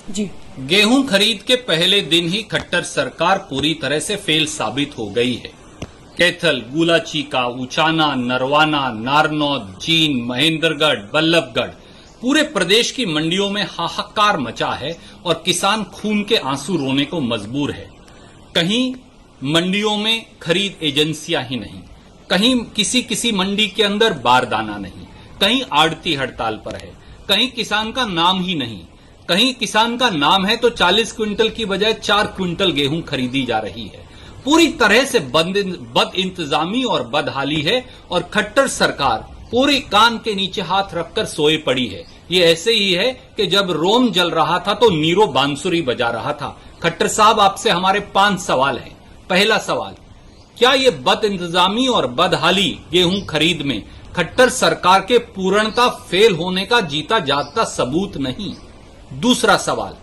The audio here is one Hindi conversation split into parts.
जी। गेहूं खरीद के पहले दिन ही खट्टर सरकार पूरी तरह से फेल साबित हो गई है। कैथल, गुलाचीका, उचाना, नरवाना, नारनौद, जींद, महेंद्रगढ़, बल्लभगढ़, पूरे प्रदेश की मंडियों में हाहाकार मचा है और किसान खून के आंसू रोने को मजबूर है। कहीं मंडियों में खरीद एजेंसियां ही नहीं, कहीं किसी मंडी के अंदर बारदाना नहीं, कहीं आड़ती हड़ताल पर है, कहीं किसान का नाम ही नहीं, कहीं किसान का नाम है तो 40 क्विंटल की बजाय 4 क्विंटल गेहूं खरीदी जा रही है। पूरी तरह से बद इंतजामी और बदहाली है और खट्टर सरकार पूरी कान के नीचे हाथ रखकर सोए पड़ी है। ये ऐसे ही है कि जब रोम जल रहा था तो नीरो बांसुरी बजा रहा था। खट्टर साहब, आपसे हमारे 5 सवाल हैं। पहला सवाल, क्या ये बद इंतजामी और बदहाली गेहूं खरीद में खट्टर सरकार के पूर्णता फेल होने का जीता जागता सबूत नहीं? दूसरा सवाल,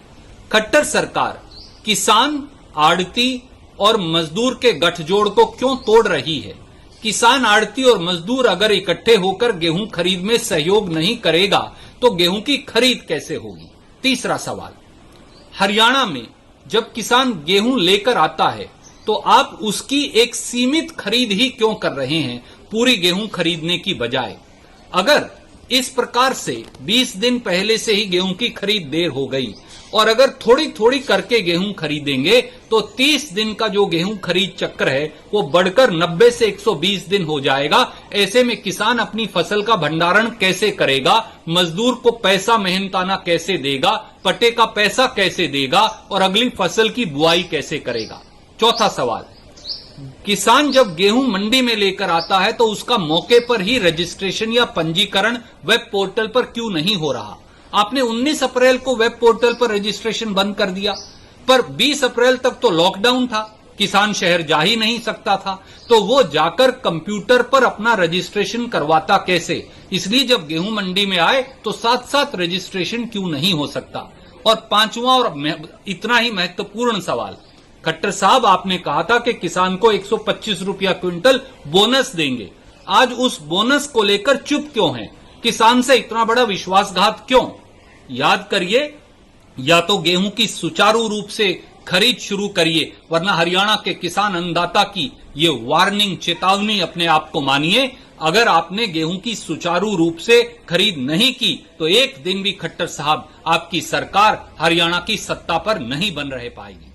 खट्टर सरकार किसान, आड़ती और मजदूर के गठजोड़ को क्यों तोड़ रही है? किसान, आड़ती और मजदूर अगर इकट्ठे होकर गेहूं खरीद में सहयोग नहीं करेगा तो गेहूं की खरीद कैसे होगी? तीसरा सवाल, हरियाणा में जब किसान गेहूं लेकर आता है तो आप उसकी एक सीमित खरीद ही क्यों कर रहे हैं, पूरी गेहूं खरीदने की बजाय? अगर इस प्रकार से 20 दिन पहले से ही गेहूं की खरीद देर हो गई और अगर थोड़ी थोड़ी करके गेहूं खरीदेंगे तो 30 दिन का जो गेहूं खरीद चक्र है वो बढ़कर 90 से 120 दिन हो जाएगा। ऐसे में किसान अपनी फसल का भंडारण कैसे करेगा, मजदूर को पैसा मेहनताना कैसे देगा, पट्टे का पैसा कैसे देगा और अगली फसल की बुआई कैसे करेगा? चौथा सवाल, किसान जब गेहूं मंडी में लेकर आता है तो उसका मौके पर ही रजिस्ट्रेशन या पंजीकरण वेब पोर्टल पर क्यों नहीं हो रहा? आपने 19 अप्रैल को वेब पोर्टल पर रजिस्ट्रेशन बंद कर दिया, पर 20 अप्रैल तक तो लॉकडाउन था, किसान शहर जा ही नहीं सकता था, तो वो जाकर कंप्यूटर पर अपना रजिस्ट्रेशन करवाता कैसे? इसलिए जब गेहूं मंडी में आए तो साथ साथ रजिस्ट्रेशन क्यों नहीं हो सकता? और पांचवा और इतना ही महत्वपूर्ण सवाल, खट्टर साहब, आपने कहा था कि किसान को 125 रुपया क्विंटल बोनस देंगे। आज उस बोनस को लेकर चुप क्यों हैं? किसान से इतना बड़ा विश्वासघात क्यों? याद करिए, या तो गेहूं की सुचारू रूप से खरीद शुरू करिए, वरना हरियाणा के किसान अन्नदाता की ये वार्निंग, चेतावनी अपने आप को मानिए। अगर आपने गेहूं की सुचारू रूप से खरीद नहीं की तो एक दिन भी खट्टर साहब आपकी सरकार हरियाणा की सत्ता पर नहीं बन रह पाएगी।